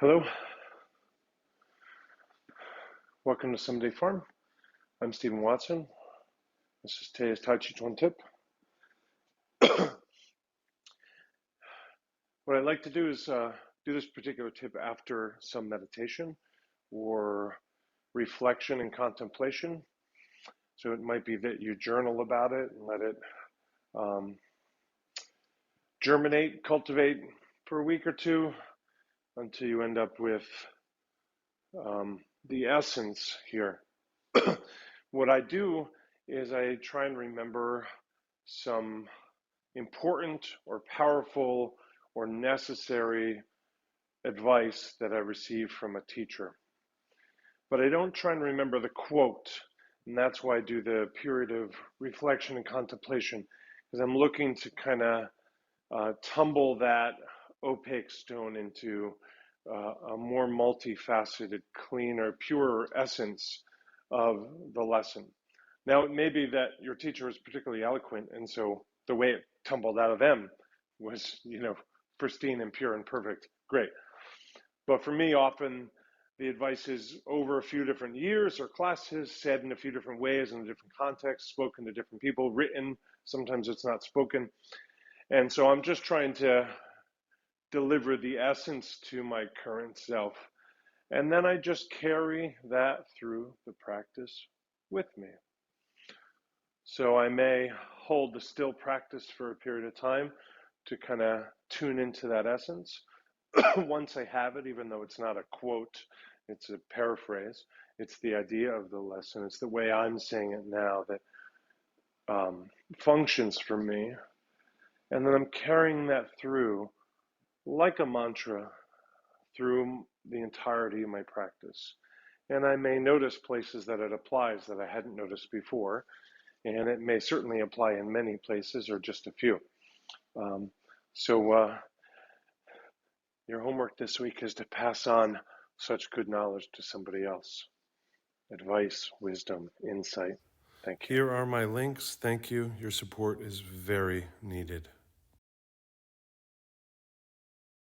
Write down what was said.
Hello, welcome to Someday Farm. I'm Stephen Watson. This is today's Tàijíquán Tip. What I'd like to do is do this particular tip after some meditation or reflection and contemplation. So it might be that you journal about it and let it germinate, cultivate for a week or two until you end up with the essence here. What I do is I try and remember some important or powerful or necessary advice that I received from a teacher. But I don't try and remember the quote, and that's why I do the period of reflection and contemplation, because I'm looking to kind of tumble that opaque stone into a more multifaceted, cleaner, purer essence of the lesson. Now, it may be that your teacher was particularly eloquent, and so the way it tumbled out of them was, pristine and pure and perfect. Great. But for me, often the advice is over a few different years or classes, said in a few different ways, in a different context, spoken to different people, written. Sometimes it's not spoken. And so I'm just trying to deliver the essence to my current self. And then I just carry that through the practice with me. So I may hold the still practice for a period of time to kind of tune into that essence. Once I have it, even though it's not a quote, it's a paraphrase, it's the idea of the lesson, it's the way I'm saying it now that functions for me. And then I'm carrying that through like a mantra through the entirety of my practice. And I may notice places that it applies that I hadn't noticed before, and it may certainly apply in many places or just a few. So your homework this week is to pass on such good knowledge to somebody else. Advice, wisdom, insight. Thank you. Here are my links. Thank you. Your support is very needed.